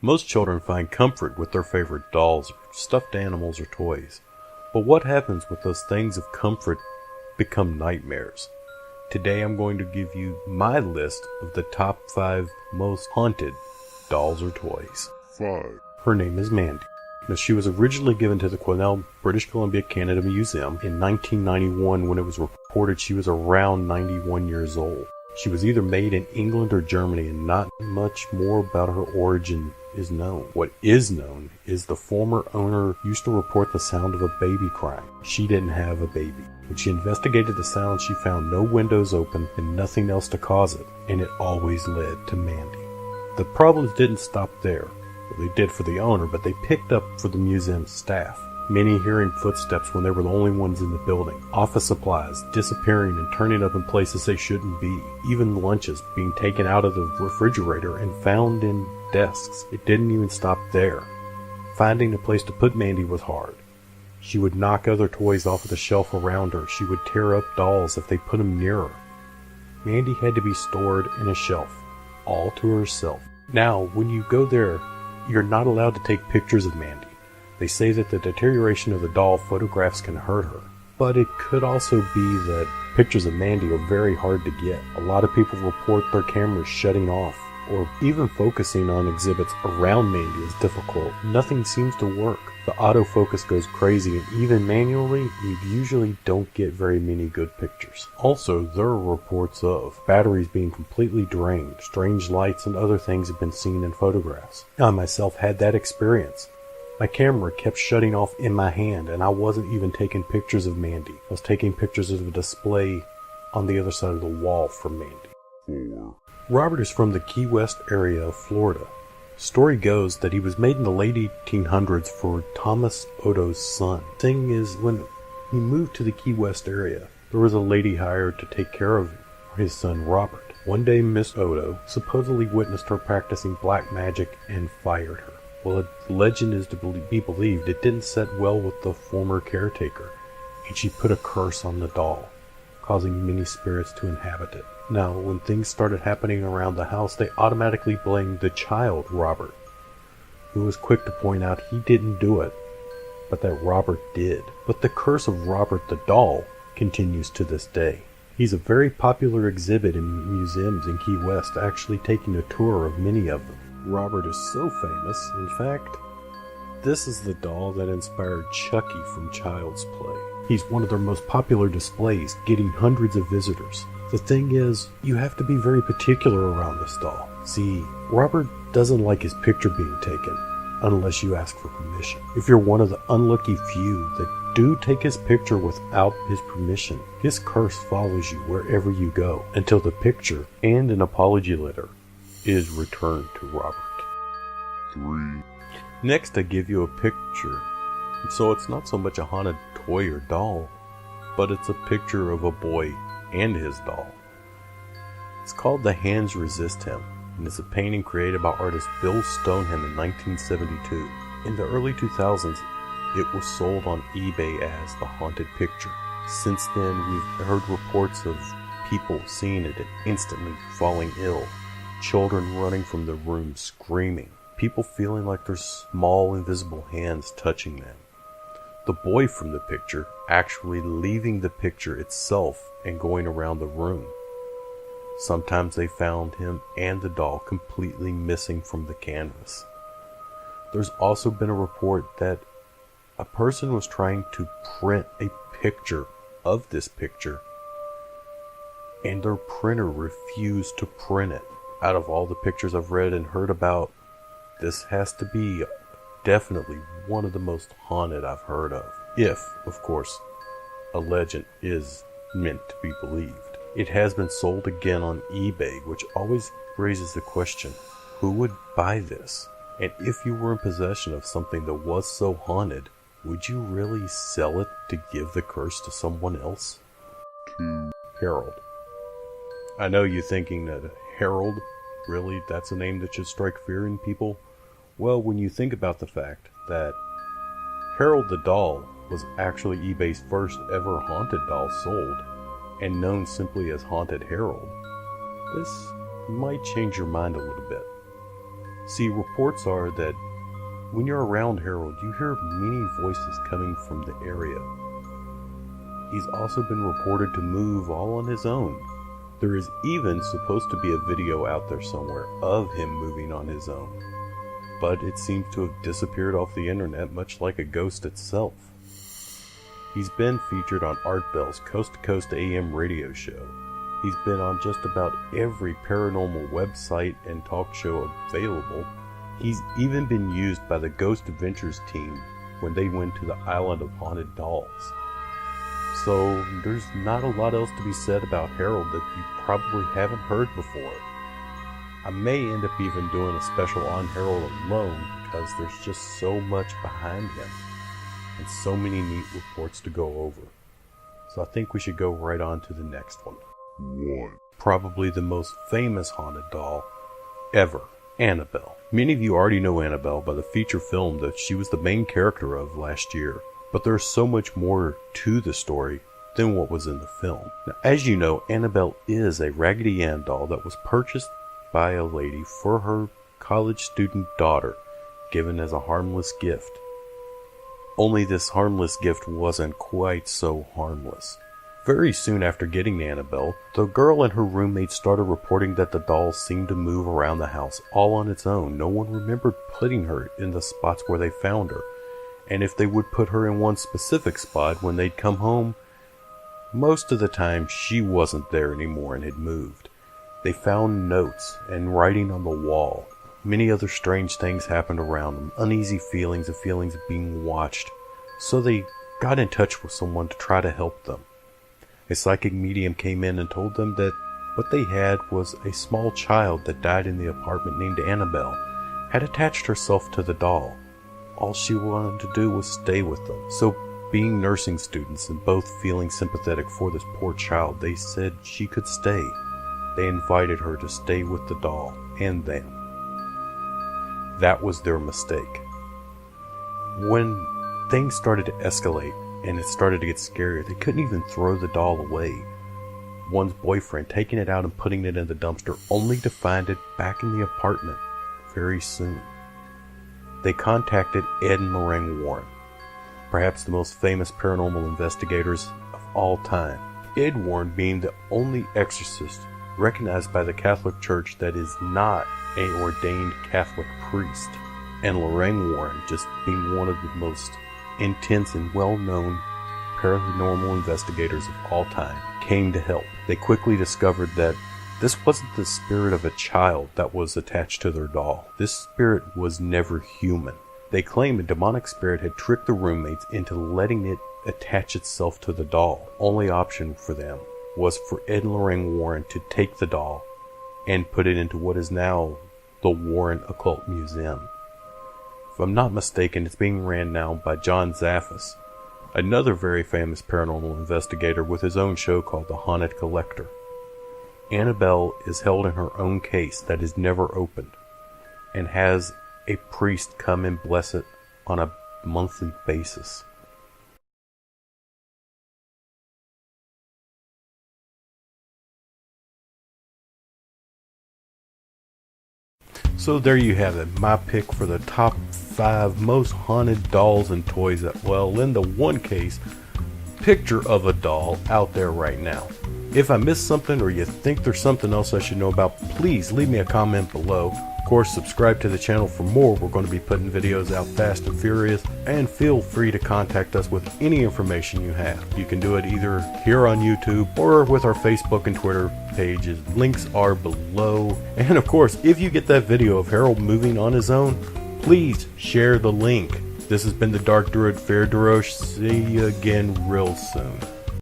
Most children find comfort with their favorite dolls, stuffed animals, or toys. But what happens when those things of comfort become nightmares? Today I'm going to give you my list of the top 5 most haunted dolls or toys. 5. Her name is Mandy. Now, she was originally given to the Quesnel, British Columbia, Canada Museum in 1991 when it was reported she was around 91 years old. She was either made in England or Germany, and not much more about her origin is known. What is known is the former owner used to report the sound of a baby crying. She didn't have a baby. When she investigated the sound, she found no windows open and nothing else to cause it, and it always led to Mandy. The problems didn't stop there. Well, they did for the owner, but they picked up for the museum's staff. Many hearing footsteps when they were the only ones in the building. Office supplies disappearing and turning up in places they shouldn't be. Even lunches being taken out of the refrigerator and found in desks. It didn't even stop there. Finding a place to put Mandy was hard. She would knock other toys off of the shelf around her. She would tear up dolls if they put them near her. Mandy had to be stored in a shelf, all to herself. Now, when you go there, you're not allowed to take pictures of Mandy. They say that the deterioration of the doll photographs can hurt her. But it could also be that pictures of Mandy are very hard to get. A lot of people report their cameras shutting off, or even focusing on exhibits around Mandy is difficult. Nothing seems to work. The autofocus goes crazy, and even manually, you usually don't get very many good pictures. Also, there are reports of batteries being completely drained. Strange lights and other things have been seen in photographs. I myself had that experience. My camera kept shutting off in my hand, and I wasn't even taking pictures of Mandy. I was taking pictures of a display on the other side of the wall for Mandy. 4. Robert is from the Key West area of Florida. Story goes that he was made in the late 1800s for Thomas Odo's son. Thing is, when he moved to the Key West area, there was a lady hired to take care of his son Robert. One day Miss Odo supposedly witnessed her practicing black magic and fired her. Well, a legend is to be believed it didn't set well with the former caretaker, and she put a curse on the doll, causing many spirits to inhabit it. Now, when things started happening around the house, they automatically blamed the child, Robert, who was quick to point out he didn't do it, but that Robert did. But the curse of Robert the doll continues to this day. He's a very popular exhibit in museums in Key West, actually taking a tour of many of them. Robert is so famous, in fact, this is the doll that inspired Chucky from Child's Play. He's one of their most popular displays, getting hundreds of visitors. The thing is, you have to be very particular around this doll. See, Robert doesn't like his picture being taken, unless you ask for permission. If you're one of the unlucky few that do take his picture without his permission, his curse follows you wherever you go, until the picture and an apology letter is returned to Robert. 3. Next, I give you a picture. So it's not so much a haunted toy or doll, but it's a picture of a boy and his doll. It's called The Hands Resist Him, and it's a painting created by artist Bill Stoneham in 1972. In the early 2000s, it was sold on eBay as the haunted picture. Since then, we've heard reports of people seeing it and instantly falling ill. Children running from the room screaming. People feeling like there's small invisible hands touching them. The boy from the picture actually leaving the picture itself and going around the room. Sometimes they found him and the doll completely missing from the canvas. There's also been a report that a person was trying to print a picture of this picture, and their printer refused to print it. Out of all the pictures I've read and heard about, this has to be definitely one of the most haunted I've heard of. If, of course, a legend is meant to be believed. It has been sold again on eBay, which always raises the question, who would buy this? And if you were in possession of something that was so haunted, would you really sell it to give the curse to someone else? 2. Harold. I know you're thinking that Harold, really, that's a name that should strike fear in people? Well, when you think about the fact that Harold the doll was actually eBay's first ever haunted doll sold, and known simply as Haunted Harold, this might change your mind a little bit. See, reports are that when you're around Harold, you hear many voices coming from the area. He's also been reported to move all on his own. There is even supposed to be a video out there somewhere of him moving on his own, but it seems to have disappeared off the internet, much like a ghost itself. He's been featured on Art Bell's Coast to Coast AM radio show. He's been on just about every paranormal website and talk show available. He's even been used by the Ghost Adventures team when they went to the Island of Haunted Dolls. So there's not a lot else to be said about Harold that you probably haven't heard before. I may end up even doing a special on Harold alone because there's just so much behind him and so many neat reports to go over. So I think we should go right on to the next one. 1. Probably the most famous haunted doll ever, Annabelle. Many of you already know Annabelle by the feature film that she was the main character of last year, but there's so much more to the story than what was in the film. Now, as you know, Annabelle is a Raggedy Ann doll that was purchased by a lady for her college student daughter, given as a harmless gift. Only this harmless gift wasn't quite so harmless. Very soon after getting Annabelle, the girl and her roommate started reporting that the doll seemed to move around the house all on its own. No one remembered putting her in the spots where they found her. And if they would put her in one specific spot when they'd come home, most of the time she wasn't there anymore and had moved. They found notes and writing on the wall. Many other strange things happened around them, uneasy feelings of being watched. So they got in touch with someone to try to help them. A psychic medium came in and told them that what they had was a small child that died in the apartment named Annabelle, had attached herself to the doll. All she wanted to do was stay with them. So, being nursing students and both feeling sympathetic for this poor child, they said she could stay. They invited her to stay with the doll and them. That was their mistake. When things started to escalate and it started to get scarier, they couldn't even throw the doll away. One's boyfriend taking it out and putting it in the dumpster, only to find it back in the apartment very soon. They contacted Ed and Lorraine Warren, perhaps the most famous paranormal investigators of all time. Ed Warren being the only exorcist recognized by the Catholic Church that is not an ordained Catholic priest, and Lorraine Warren just being one of the most intense and well-known paranormal investigators of all time, came to help. They quickly discovered that this wasn't the spirit of a child that was attached to their doll. This spirit was never human. They claimed a demonic spirit had tricked the roommates into letting it attach itself to the doll. Only option for them was for Ed and Lorraine Warren to take the doll and put it into what is now the Warren Occult Museum. If I'm not mistaken, it's being ran now by John Zaffis, another very famous paranormal investigator with his own show called The Haunted Collector. Annabelle is held in her own case that is never opened, and has a priest come and bless it on a monthly basis. So there you have it, my pick for the top 5 most haunted dolls and toys that, well, in the one case, picture of a doll out there right now. If I missed something or you think there's something else I should know about, please leave me a comment below. Of course, subscribe to the channel for more. We're going to be putting videos out fast and furious, and feel free to contact us with any information you have. You can do it either here on YouTube or with our Facebook and Twitter pages. Links are below. And of course, if you get that video of Harold moving on his own, please share the link. This has been the Dark Druid Fair Durosh. See you again real soon.